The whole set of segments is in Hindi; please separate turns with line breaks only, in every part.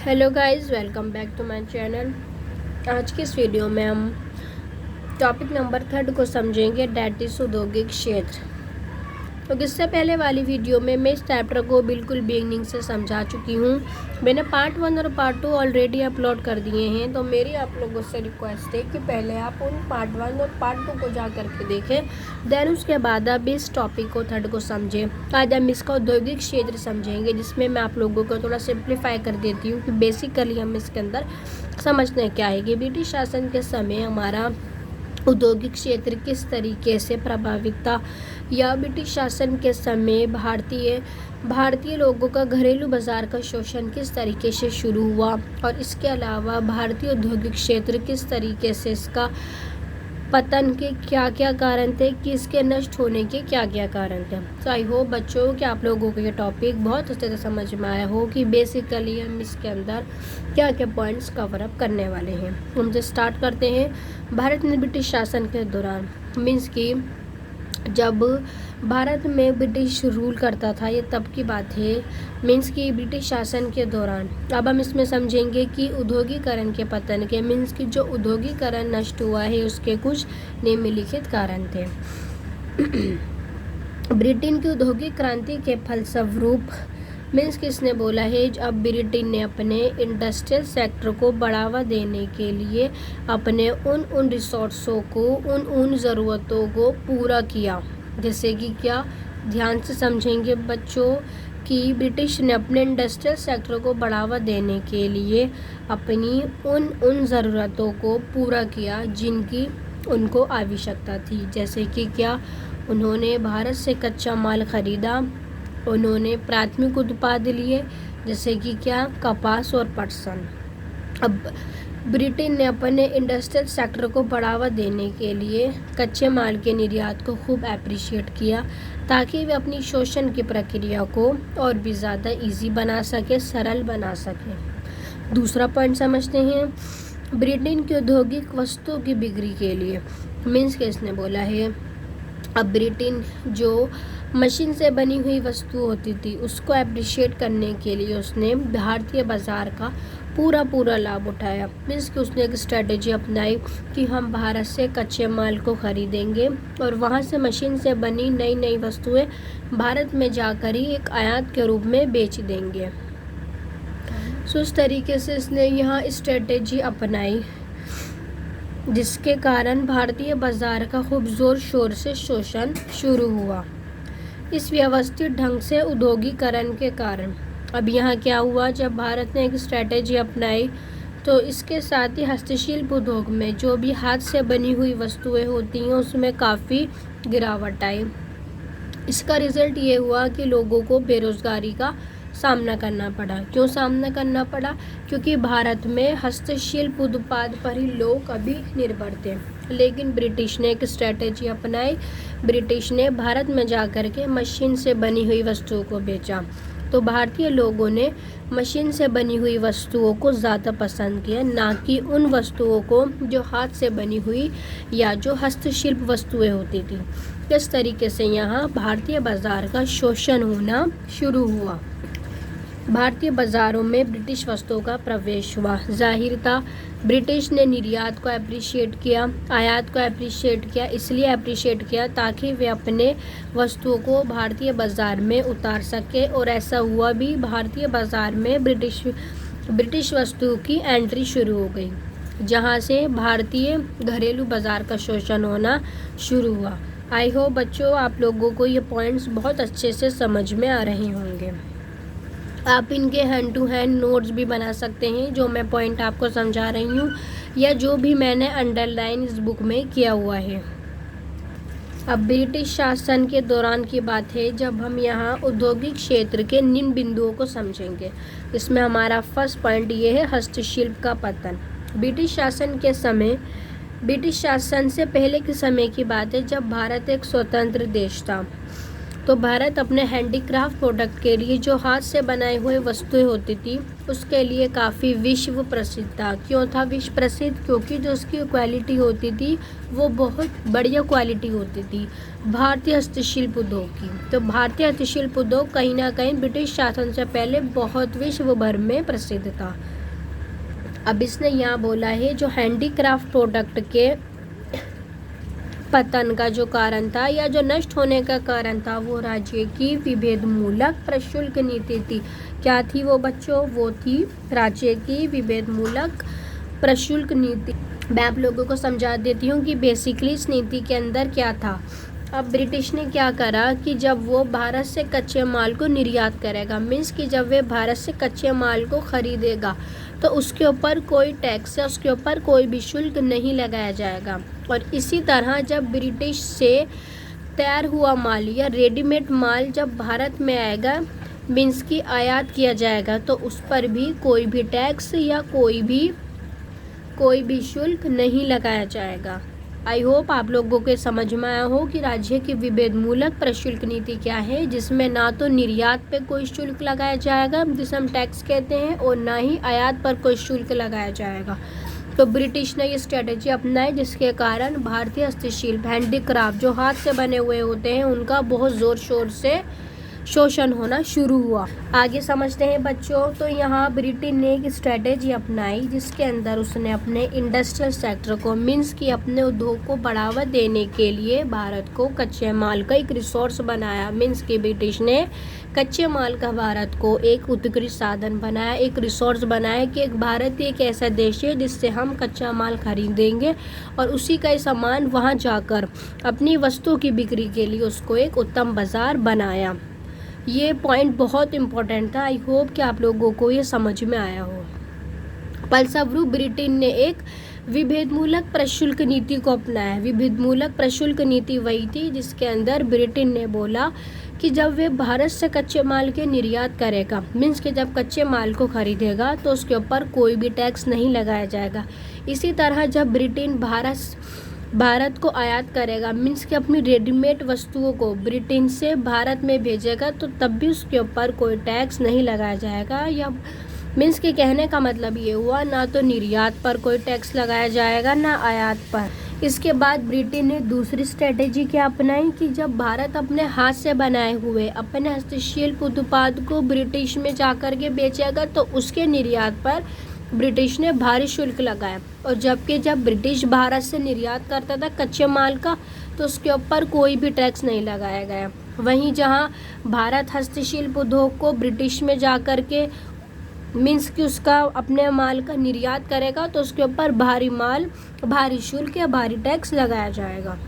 Hello guys, welcome back to my channel. आज की इस वीडियो में हम टॉपिक नंबर 3 को समझेंगे, डैट इज़ औद्योगिक क्षेत्र। तो इससे पहले वाली वीडियो में मैं इस चैप्टर को बिल्कुल बिगनिंग से समझा चुकी हूँ। मैंने पार्ट 1 और पार्ट 2 ऑलरेडी अपलोड कर दिए हैं। तो मेरी आप लोगों से रिक्वेस्ट है कि पहले आप उन पार्ट 1 और पार्ट 2 को जा करके देखें, देन उसके बाद आप इस टॉपिक को 3 को समझें। आज हम इसका औद्योगिक क्षेत्र समझेंगे, जिसमें मैं आप लोगों को थोड़ा सिंप्लीफाई कर देती हूँ कि बेसिकली हम इसके अंदर समझने क्या है कि ब्रिटिश शासन के समय हमारा औद्योगिक क्षेत्र किस तरीके से प्रभावित था, या ब्रिटिश शासन के समय भारतीय लोगों का घरेलू बाजार का शोषण किस तरीके से शुरू हुआ, और इसके अलावा भारतीय औद्योगिक क्षेत्र किस तरीके से इसका पतन के क्या क्या कारण थे, कि इसके नष्ट होने के क्या क्या कारण थे। तो आई होप बच्चों कि आप लोगों को ये टॉपिक बहुत अच्छे से समझ में आया हो कि बेसिकली हम इसके अंदर क्या क्या पॉइंट्स कवर अप करने वाले हैं। हम जो स्टार्ट करते हैं भारत में ब्रिटिश शासन के दौरान, मीन्स कि जब भारत में ब्रिटिश रूल करता था, ये तब की बात है, मीन्स कि ब्रिटिश शासन के दौरान। अब हम इसमें समझेंगे कि औद्योगिकरण के पतन के, मीन्स कि जो औद्योगिकरण नष्ट हुआ है उसके कुछ निम्नलिखित कारण थे। ब्रिटेन की औद्योगिक क्रांति के फलस्वरूप, मीन्स किसने बोला है, अब ब्रिटेन ने अपने इंडस्ट्रियल सेक्टर को बढ़ावा देने के लिए अपने उन रिसोर्सों को, उन ज़रूरतों को पूरा किया। जैसे कि क्या, ध्यान से समझेंगे बच्चों कि ब्रिटिश ने अपने इंडस्ट्रियल सेक्टर को बढ़ावा देने के लिए अपनी उन ज़रूरतों को पूरा किया जिनकी उनको आवश्यकता थी। जैसे कि क्या, उन्होंने भारत से कच्चा माल ख़रीदा, उन्होंने प्राथमिक उत्पाद लिए जैसे कि क्या, कपास और पटसन। अब ब्रिटेन ने अपने इंडस्ट्रियल सेक्टर को बढ़ावा देने के लिए कच्चे माल के निर्यात को खूब अप्रिशिएट किया, ताकि वे अपनी शोषण की प्रक्रिया को और भी ज़्यादा इजी बना सके, सरल बना सके। दूसरा पॉइंट समझते हैं, ब्रिटेन की औद्योगिक वस्तुओं की बिक्री के लिए, मीन्स के इसने बोला है, अब ब्रिटेन जो मशीन से बनी हुई वस्तु होती थी उसको अप्रिशिएट करने के लिए उसने भारतीय बाज़ार का पूरा लाभ उठाया। मीन्स कि उसने एक स्ट्रेटजी अपनाई कि हम भारत से कच्चे माल को ख़रीदेंगे और वहाँ से मशीन से बनी नई वस्तुएं भारत में जाकर ही एक आयात के रूप में बेच देंगे। सो इस तरीके से इसने यहाँ स्ट्रेटजी अपनाई, जिसके कारण भारतीय बाज़ार का खूब ज़ोर शोर से शोषण शुरू हुआ। इस व्यवस्थित ढंग से औद्योगिकरण के कारण अब यहाँ क्या हुआ, जब भारत ने एक स्ट्रेटजी अपनाई तो इसके साथ ही हस्तशिल्प उद्योग में जो भी हाथ से बनी हुई वस्तुएं होती हैं उसमें काफ़ी गिरावट आई। इसका रिज़ल्ट ये हुआ कि लोगों को बेरोज़गारी का सामना करना पड़ा। क्यों सामना करना पड़ा? क्योंकि भारत में हस्तशिल्प उत्पाद पर ही लोग अभी निर्भर थे। लेकिन ब्रिटिश ने एक स्ट्रेटजी अपनाई, ब्रिटिश ने भारत में जाकर के मशीन से बनी हुई वस्तुओं को बेचा। तो भारतीय लोगों ने मशीन से बनी हुई वस्तुओं को ज़्यादा पसंद किया, ना कि उन वस्तुओं को जो हाथ से बनी हुई या जो हस्तशिल्प वस्तुएं होती थी। इस तरीके से यहाँ भारतीय बाज़ार का शोषण होना शुरू हुआ। भारतीय बाज़ारों में ब्रिटिश वस्तुओं का प्रवेश हुआ। जाहिर था ब्रिटिश ने निर्यात को अप्रिशिएट किया, आयात को अप्रिशिएट किया, इसलिए अप्रिशिएट किया ताकि वे अपने वस्तुओं को भारतीय बाज़ार में उतार सके, और ऐसा हुआ भी। भारतीय बाज़ार में ब्रिटिश वस्तुओं की एंट्री शुरू हो गई, जहां से भारतीय घरेलू बाज़ार का शोषण होना शुरू हुआ। आई होप बच्चों आप लोगों को ये पॉइंट्स बहुत अच्छे से समझ में आ रहे होंगे। आप इनके हैंड टू हैंड नोट्स भी बना सकते हैं, जो मैं पॉइंट आपको समझा रही हूँ या जो भी मैंने अंडरलाइन इस बुक में किया हुआ है। अब ब्रिटिश शासन के दौरान की बात है, जब हम यहाँ औद्योगिक क्षेत्र के निम्न बिंदुओं को समझेंगे। इसमें हमारा फर्स्ट पॉइंट ये है, हस्तशिल्प का पतन। ब्रिटिश शासन के समय, ब्रिटिश शासन से पहले के समय की बात है, जब भारत एक स्वतंत्र देश था। तो भारत अपने हैंडीक्राफ्ट प्रोडक्ट के लिए जो हाथ से बनाए हुए वस्तुएं होती थी उसके लिए काफ़ी विश्व प्रसिद्ध था। क्यों था विश्व प्रसिद्ध? क्योंकि जो उसकी क्वालिटी होती थी वो बहुत बढ़िया क्वालिटी होती थी भारतीय हस्तशिल्प उद्योग की। तो भारतीय हस्तशिल्प उद्योग कहीं ना कहीं ब्रिटिश शासन से पहले बहुत विश्व भर में प्रसिद्ध था। अब इसने यहाँ बोला है जो हैंडीक्राफ्ट प्रोडक्ट के पतन का जो कारण था या जो नष्ट होने का कारण था वो राज्य की विभेदमूलक प्रशुल्क नीति थी। क्या थी वो बच्चों? वो थी राज्य की विभेदमूलक प्रशुल्क नीति। मैं आप लोगों को समझा देती हूँ कि बेसिकली इस नीति के अंदर क्या था। अब ब्रिटिश ने क्या करा कि जब वो भारत से कच्चे माल को निर्यात करेगा, मीन्स कि जब वे भारत से कच्चे माल को खरीदेगा तो उसके ऊपर कोई टैक्स या उसके ऊपर कोई भी शुल्क नहीं लगाया जाएगा। और इसी तरह जब ब्रिटिश से तैयार हुआ माल या रेडीमेड माल जब भारत में आएगा, मीन्स की आयात किया जाएगा, तो उस पर भी कोई भी टैक्स या कोई भी शुल्क नहीं लगाया जाएगा। आई होप आप लोगों के समझ में आया हो कि राज्य की विभेदमूलक प्रशुल्क नीति क्या है, जिसमें ना तो निर्यात पे कोई शुल्क लगाया जाएगा जिसे हम टैक्स कहते हैं और ना ही आयात पर कोई शुल्क लगाया जाएगा। तो ब्रिटिश ने ये स्ट्रेटेजी अपनाई जिसके कारण भारतीय हस्तशिल्प हैंडीक्राफ्ट जो हाथ से बने हुए होते हैं उनका बहुत ज़ोर शोर से शोषण होना शुरू हुआ। आगे समझते हैं बच्चों। तो यहाँ ब्रिटेन ने एक स्ट्रेटेजी अपनाई जिसके अंदर उसने अपने इंडस्ट्रियल सेक्टर को, मीन्स कि अपने उद्योग को बढ़ावा देने के लिए भारत को कच्चे माल का एक रिसोर्स बनाया। मीन्स कि ब्रिटिश ने कच्चे माल का भारत को एक उत्कृष्ट साधन बनाया, एक रिसोर्स बनाया कि एक भारत एक ऐसा देश है जिससे हम कच्चा माल खरीदेंगे और उसी का सामान वहाँ जाकर अपनी वस्तुओं की बिक्री के लिए उसको एक उत्तम बाजार बनाया। ये पॉइंट बहुत इम्पोर्टेंट था। आई होप कि आप लोगों को ये समझ में आया हो। फलस्वरूप ब्रिटेन ने एक विभेदमूलक प्रशुल्क नीति को अपनाया। विभेदमूलक प्रशुल्क नीति वही थी जिसके अंदर ब्रिटेन ने बोला कि जब वे भारत से कच्चे माल के निर्यात करेगा, मीन्स कि जब कच्चे माल को खरीदेगा तो उसके ऊपर कोई भी टैक्स नहीं लगाया जाएगा। इसी तरह जब ब्रिटेन भारत को आयात करेगा, मीन्स कि अपनी रेडीमेड वस्तुओं को ब्रिटेन से भारत में भेजेगा तो तब भी उसके ऊपर कोई टैक्स नहीं लगाया जाएगा। या मीन्स के कहने का मतलब ये हुआ ना तो निर्यात पर कोई टैक्स लगाया जाएगा ना आयात पर। इसके बाद ब्रिटेन ने दूसरी स्ट्रेटेजी क्या अपनाई कि जब भारत अपने हाथ से बनाए हुए अपने हस्तशिल्प उत्पाद को ब्रिटिश में जाकर के बेचेगा तो उसके निर्यात पर ब्रिटिश ने भारी शुल्क लगाया। और जबकि जब ब्रिटिश भारत से निर्यात करता था कच्चे माल का तो उसके ऊपर कोई भी टैक्स नहीं लगाया गया। वहीं जहां भारत हस्तशिल्प उद्योग को ब्रिटिश में जाकर के मीन्स कि उसका अपने माल का निर्यात करेगा तो उसके ऊपर भारी शुल्क या भारी टैक्स लगाया जाएगा।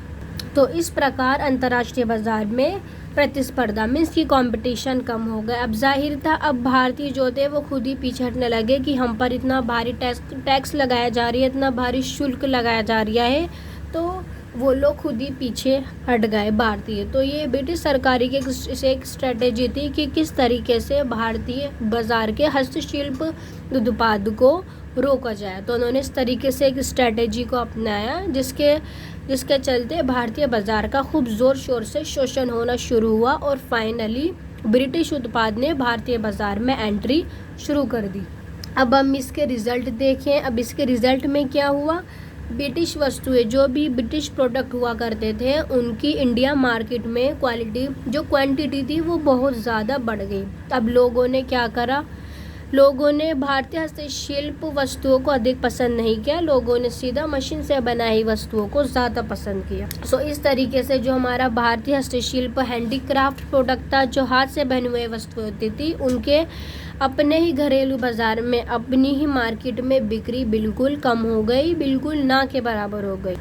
तो इस प्रकार अंतर्राष्ट्रीय बाजार में प्रतिस्पर्धा मीन्स की कंपटीशन कम हो गया। अब जाहिर था अब भारतीय जो थे वो खुद ही पीछे हटने लगे कि हम पर इतना भारी टैक्स लगाया जा रही है, इतना भारी शुल्क लगाया जा रहा है, तो वो लोग खुद ही पीछे हट गए भारतीय। तो ये ब्रिटिश सरकारी की एक स्ट्रेटेजी थी कि किस तरीके से भारतीय बाजार के हस्तशिल्प उत्पाद को रोका जाए। तो उन्होंने इस तरीके से एक स्ट्रेटेजी को अपनाया जिसके चलते भारतीय बाजार का खूब ज़ोर शोर से शोषण होना शुरू हुआ और फाइनली ब्रिटिश उत्पाद ने भारतीय बाजार में एंट्री शुरू कर दी। अब हम इसके रिज़ल्ट देखें। अब इसके रिज़ल्ट में क्या हुआ, ब्रिटिश वस्तुएं जो भी ब्रिटिश प्रोडक्ट हुआ करते थे उनकी इंडिया मार्केट में क्वांटिटी थी वो बहुत ज़्यादा बढ़ गई। अब लोगों ने क्या करा, लोगों ने भारतीय हस्तशिल्प वस्तुओं को अधिक पसंद नहीं किया, लोगों ने सीधा मशीन से बनाई वस्तुओं को ज़्यादा पसंद किया। सो इस तरीके से जो हमारा भारतीय हस्तशिल्प हैंडीक्राफ्ट प्रोडक्ट था, जो हाथ से बनी हुई वस्तुएं होती थी, उनके अपने ही घरेलू बाजार में अपनी ही मार्केट में बिक्री बिल्कुल कम हो गई, बिल्कुल ना के बराबर हो गई।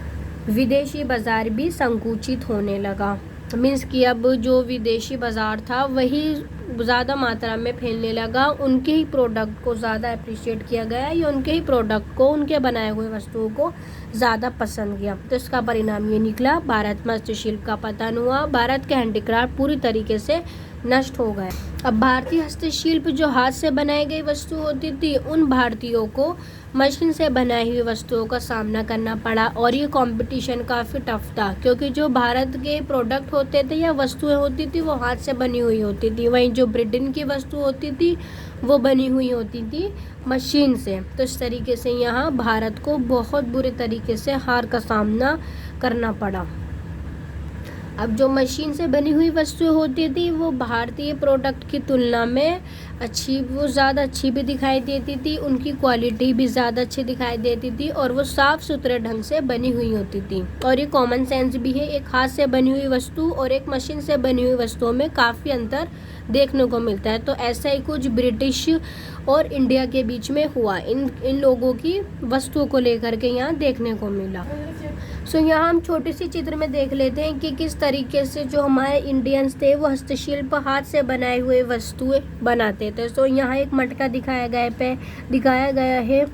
विदेशी बाजार भी संकुचित होने लगा। मीन्स कि अब जो विदेशी बाज़ार था वही ज़्यादा मात्रा में फैलने लगा, उनके ही प्रोडक्ट को ज़्यादा अप्रिशिएट किया गया या उनके ही प्रोडक्ट को, उनके बनाए हुए वस्तुओं को ज़्यादा पसंद किया। तो इसका परिणाम ये निकला, भारत में हस्तशिल्प का पतन हुआ, भारत के हैंडीक्राफ्ट पूरी तरीके से नष्ट हो गए। अब भारतीय हस्तशिल्प जो हाथ से बनाई गई वस्तु होती थी, उन भारतीयों को मशीन से बनाई हुई वस्तुओं का सामना करना पड़ा और ये कंपटीशन काफ़ी टफ था, क्योंकि जो भारत के प्रोडक्ट होते थे या वस्तुएं होती थी वो हाथ से बनी हुई होती थी, वहीं जो ब्रिटेन की वस्तु होती थी वो बनी हुई होती थी मशीन से। तो इस तरीके से यहाँ भारत को बहुत बुरे तरीके से हार का सामना करना पड़ा। अब जो मशीन से बनी हुई वस्तुएं होती थी वो भारतीय प्रोडक्ट की तुलना में वो ज़्यादा अच्छी भी दिखाई देती थी, उनकी क्वालिटी भी ज़्यादा अच्छी दिखाई देती थी और वो साफ़ सुथरे ढंग से बनी हुई होती थी। और ये कॉमन सेंस भी है, एक हाथ से बनी हुई वस्तु और एक मशीन से बनी हुई वस्तुओं में काफ़ी अंतर देखने को मिलता है। तो ऐसा ही कुछ ब्रिटिश और इंडिया के बीच में हुआ, इन लोगों की वस्तुओं को लेकर के यहाँ देखने को मिला। सो यहाँ हम छोटी सी चित्र में देख लेते हैं कि किस तरीके से जो हमारे इंडियंस थे वो हस्तशिल्प हाथ से बनाए हुए वस्तुएं बनाते थे। सो यहाँ एक मटका दिखाया गया है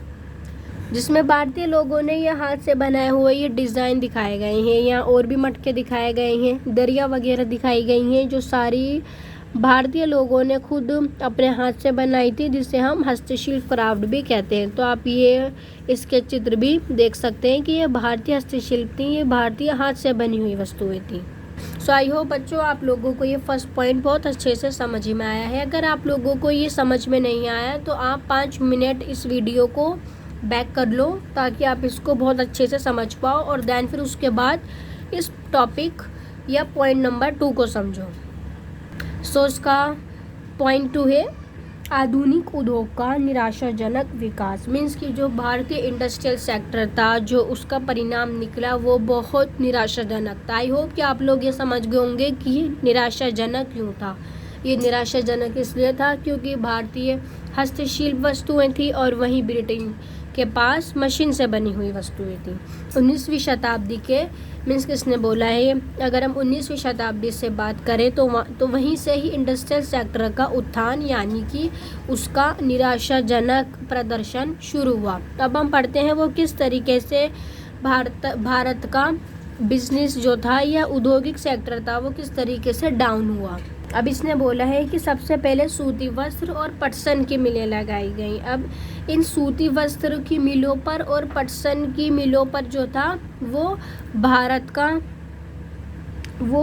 जिसमें भारतीय लोगों ने ये हाथ से बनाए हुए ये डिज़ाइन दिखाए गए हैं। यहाँ और भी मटके दिखाए गए हैं, दरिया वगैरह दिखाई गई हैं, जो सारी भारतीय लोगों ने खुद अपने हाथ से बनाई थी, जिसे हम हस्तशिल्प क्राफ्ट भी कहते हैं। तो आप ये इसके चित्र भी देख सकते हैं कि ये भारतीय हस्तशिल्प थी, ये भारतीय हाथ से बनी हुई वस्तुएं थी। सो आई होप बच्चों आप लोगों को ये फर्स्ट पॉइंट बहुत अच्छे से समझ में आया है। अगर आप लोगों को ये समझ में नहीं आया तो आप 5 मिनट इस वीडियो को बैक कर लो ताकि आप इसको बहुत अच्छे से समझ पाओ और देन फिर उसके बाद इस टॉपिक या पॉइंट नंबर 2 को समझो। सो इसका पॉइंट 2 है आधुनिक उद्योग का निराशाजनक विकास। मीन्स कि जो भारतीय इंडस्ट्रियल सेक्टर था, जो उसका परिणाम निकला वो बहुत निराशाजनक था। आई होप कि आप लोग ये समझ गए होंगे कि ये निराशाजनक क्यों था। ये निराशाजनक इसलिए था क्योंकि भारतीय हस्तशिल्प वस्तुएं थी और वहीं ब्रिटेन के पास मशीन से बनी हुई वस्तुएं थी। 19वीं शताब्दी के मीन्स किसने बोला है, अगर हम 19वीं शताब्दी से बात करें तो वहीं से ही इंडस्ट्रियल सेक्टर का उत्थान यानी कि उसका निराशाजनक प्रदर्शन शुरू हुआ। अब हम पढ़ते हैं वो किस तरीके से भारत का बिजनेस जो था या औद्योगिक सेक्टर था वो किस तरीके से डाउन हुआ। अब इसने बोला है कि सबसे पहले सूती वस्त्र और पटसन की मिलें लगाई गई। अब इन सूती वस्त्र की मिलों पर और पटसन की मिलों पर जो था वो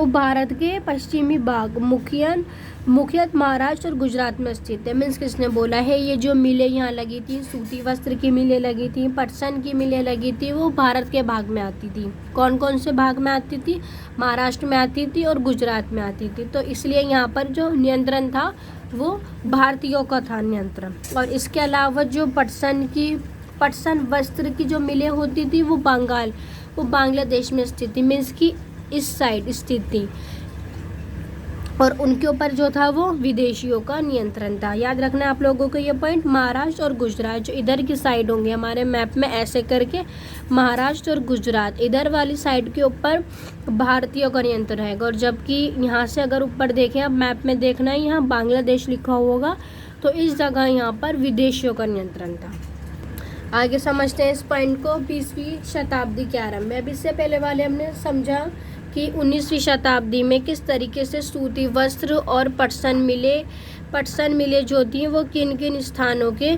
भारत के पश्चिमी भाग मुख्यतः महाराष्ट्र और गुजरात में स्थित है। मीन्स किसने बोला है ये जो मिलें यहाँ लगी थी, सूती वस्त्र की मिलें लगी थी, पटसन की मिलें लगी थी, वो भारत के भाग में आती थी। कौन कौन से भाग में आती थी? महाराष्ट्र में आती थी और गुजरात में आती थी। तो इसलिए यहाँ पर जो नियंत्रण था वो भारतीयों का था नियंत्रण। और इसके अलावा जो पटसन वस्त्र की जो मिलें होती थी वो बांग्लादेश में स्थित थी। मीन्स की इस साइड स्थित थी और उनके ऊपर जो था वो विदेशियों का नियंत्रण था। याद रखना आप लोगों को ये पॉइंट, महाराष्ट्र और गुजरात जो इधर की साइड होंगे हमारे मैप में ऐसे करके, महाराष्ट्र और गुजरात इधर वाली साइड के ऊपर भारतीयों का नियंत्रण रहेगा। और जबकि यहाँ से अगर ऊपर देखें, आप मैप में देखना है यहाँ बांग्लादेश लिखा होगा, तो इस जगह यहाँ पर विदेशियों का नियंत्रण था। आगे समझते हैं इस पॉइंट को। 20वीं शताब्दी के आरंभ में, अब इससे पहले वाले हमने समझा कि 19वीं शताब्दी में किस तरीके से सूती वस्त्र और पटसन मिले जो थी वो किन किन स्थानों के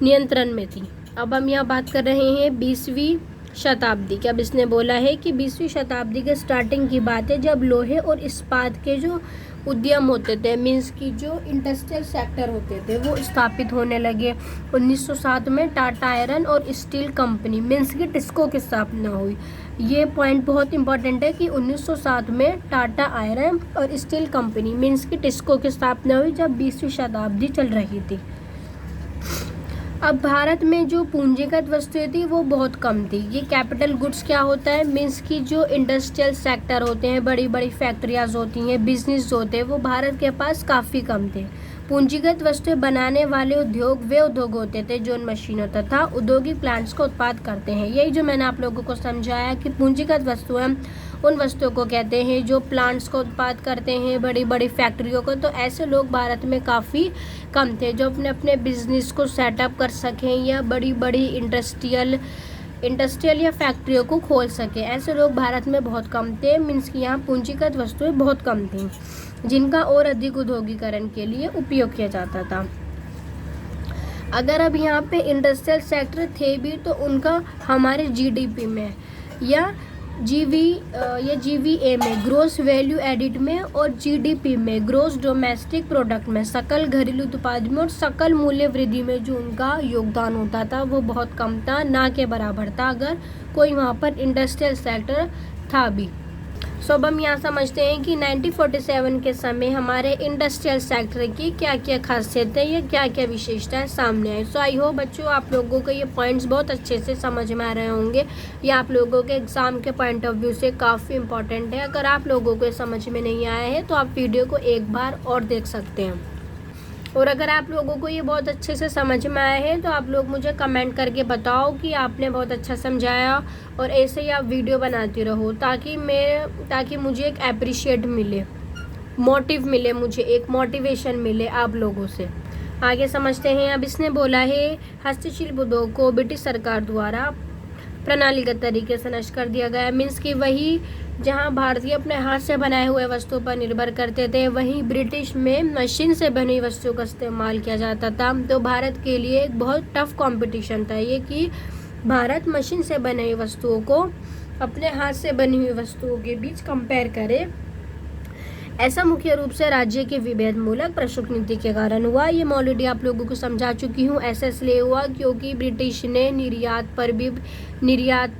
नियंत्रण में थी। अब हम यहाँ बात कर रहे हैं 20वीं शताब्दी की। अब इसने बोला है कि 20वीं शताब्दी के स्टार्टिंग की बात है जब लोहे और इस्पात के जो उद्यम होते थे, मीन्स की जो इंडस्ट्रियल सेक्टर होते थे वो स्थापित होने लगे। 1907 में टाटा आयरन और स्टील कंपनी मीन्स की टिस्को की स्थापना हुई। ये पॉइंट बहुत इंपॉर्टेंट है कि 1907 में टाटा आयरन और स्टील कंपनी मीन्स की टिस्को की स्थापना हुई जब 20वीं शताब्दी चल रही थी। अब भारत में जो पूंजीगत वस्तुएं थी वो बहुत कम थी। ये कैपिटल गुड्स क्या होता है, मीन्स की जो इंडस्ट्रियल सेक्टर होते हैं, बड़ी बड़ी फैक्ट्रियाज होती हैं, बिजनेस होते हैं, वो भारत के पास काफ़ी कम थे। पूंजीगत वस्तुएं बनाने वाले वे उद्योग होते थे जो उन मशीनों तथा औद्योगिक प्लांट्स को उत्पाद करते हैं। यही जो मैंने आप लोगों को समझाया कि पूंजीगत वस्तुएं उन वस्तुओं को कहते हैं जो प्लांट्स को उत्पाद करते हैं, बड़ी बड़ी फैक्ट्रियों को। तो ऐसे लोग भारत में काफ़ी कम थे जो अपने बिजनेस को सेटअप कर सकें या बड़ी बड़ी इंडस्ट्रियल इंडस्ट्रियल या फैक्ट्रियों को खोल सके। ऐसे लोग भारत में बहुत कम थे, मीन्स कि यहाँ पूंजीगत वस्तुएं बहुत कम थीं जिनका और अधिक उद्योगीकरण के लिए उपयोग किया जाता था। अगर अब यहाँ पे इंडस्ट्रियल सेक्टर थे भी तो उनका हमारे जीडीपी में या जीवीए में, ग्रोस वैल्यू एडिड में, और जीडीपी में, ग्रोस डोमेस्टिक प्रोडक्ट में, सकल घरेलू उत्पाद में और सकल मूल्य वृद्धि में जो उनका योगदान होता था वो बहुत कम था, ना के बराबर था अगर कोई वहाँ पर इंडस्ट्रियल सेक्टर था भी। सो अब हम यहाँ समझते हैं कि 1947 के समय हमारे इंडस्ट्रियल सेक्टर की क्या क्या खासियतें या क्या क्या विशेषताएं सामने आई। सो आई होप बच्चों आप लोगों को ये पॉइंट्स बहुत अच्छे से समझ में आ रहे होंगे। ये आप लोगों के एग्ज़ाम के पॉइंट ऑफ व्यू से काफ़ी इंपॉर्टेंट है। अगर आप लोगों को समझ में नहीं आया है तो आप वीडियो को एक बार और देख सकते हैं। और अगर आप लोगों को ये बहुत अच्छे से समझ में आया है तो आप लोग मुझे कमेंट करके बताओ कि आपने बहुत अच्छा समझाया, और ऐसे ही आप वीडियो बनाती रहो ताकि मुझे एक अप्रिशिएट मिले, मोटिव मिले, मुझे एक मोटिवेशन मिले आप लोगों से। आगे समझते हैं। अब इसने बोला है हस्तशिल्प उद्योग को ब्रिटिश सरकार द्वारा प्रणालीगत तरीके से नष्ट कर दिया गया। मीन्स कि वही जहां भारतीय अपने हाथ से बनाए हुए वस्तुओं पर निर्भर करते थे वहीं ब्रिटिश में मशीन से बनी वस्तुओं का इस्तेमाल किया जाता था। तो भारत के लिए एक बहुत टफ कंपटीशन था ये कि भारत मशीन से बनी हुई वस्तुओं को अपने हाथ से बनी हुई वस्तुओं के बीच कंपेयर करे। ऐसा मुख्य रूप से राज्य के विभेद मूलक प्रशुल्क नीति के कारण हुआ। ये मैं ऑलरेडी आप लोगों को समझा चुकी हूँ। ऐसा इसलिए हुआ क्योंकि ब्रिटिश ने निर्यात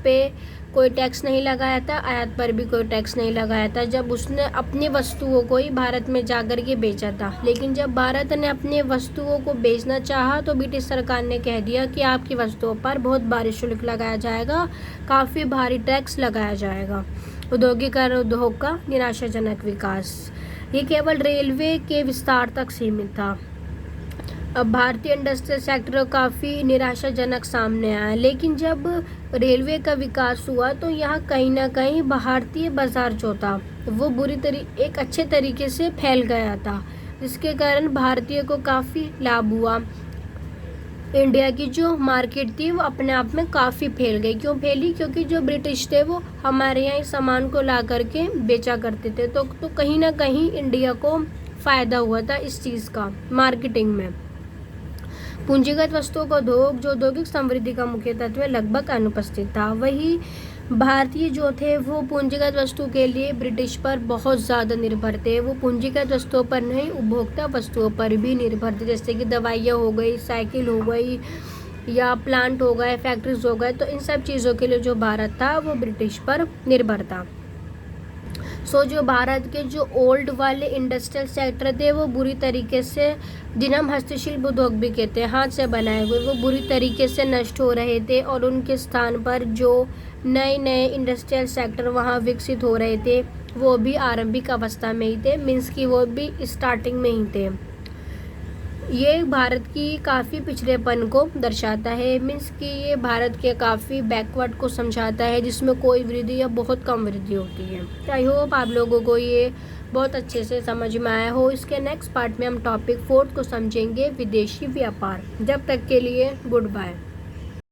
पे कोई टैक्स नहीं लगाया था, आयात पर भी कोई टैक्स नहीं लगाया था जब उसने अपनी वस्तुओं को ही भारत में जाकर के बेचा था। लेकिन जब भारत ने अपनी वस्तुओं को बेचना चाहा तो ब्रिटिश सरकार ने कह दिया कि आपकी वस्तुओं पर बहुत भारी शुल्क लगाया जाएगा, काफ़ी भारी टैक्स लगाया जाएगा। औद्योगिकरण, उद्योग का निराशाजनक विकास, ये केवल रेलवे के विस्तार तक सीमित था। अब भारतीय इंडस्ट्रियल सेक्टर काफ़ी निराशाजनक सामने आया। लेकिन जब रेलवे का विकास हुआ तो यहाँ कहीं ना कहीं भारतीय बाजार जो था वो एक अच्छे तरीके से फैल गया था, जिसके कारण भारतीय को काफ़ी लाभ हुआ। इंडिया की जो मार्केट थी वो अपने आप में काफ़ी फैल गई। क्यों फैली? क्योंकि जो ब्रिटिश थे वो हमारे यहाँ इस सामान को ला करके बेचा करते थे। तो कहीं ना कहीं इंडिया को फ़ायदा हुआ था इस चीज़ का, मार्केटिंग में। पूंजीगत वस्तुओं का उद्योग जो औद्योगिक समृद्धि का मुख्य तत्व लगभग अनुपस्थित था। वही भारतीय जो थे वो पूंजीगत वस्तु के लिए ब्रिटिश पर बहुत ज़्यादा निर्भर थे। वो पूंजीगत वस्तुओं पर नहीं, उपभोक्ता वस्तुओं पर भी निर्भर थे, जैसे कि दवाइयाँ हो गई, साइकिल हो गई, या प्लांट हो गए, फैक्ट्रीज हो गए। तो इन सब चीज़ों के लिए जो भारत था वो ब्रिटिश पर निर्भर था। सो जो भारत के जो ओल्ड वाले इंडस्ट्रियल सेक्टर थे वो बुरी तरीके से, जिन्हें हम हस्तशिल्प उद्योग भी कहते हैं, हाथ से बनाए हुए, वो बुरी तरीके से नष्ट हो रहे थे। और उनके स्थान पर जो नए नए इंडस्ट्रियल सेक्टर वहाँ विकसित हो रहे थे वो भी आरंभिक अवस्था में ही थे, मीन्स कि वो भी स्टार्टिंग में ही थे। ये भारत की काफ़ी पिछड़ेपन को दर्शाता है, मीन्स कि ये भारत के काफ़ी बैकवर्ड को समझाता है जिसमें कोई वृद्धि या बहुत कम वृद्धि होती है। तो आई होप आप लोगों को ये बहुत अच्छे से समझ में आया हो। इसके नेक्स्ट पार्ट में हम टॉपिक 4 को समझेंगे, विदेशी व्यापार। जब तक के लिए गुड बाय।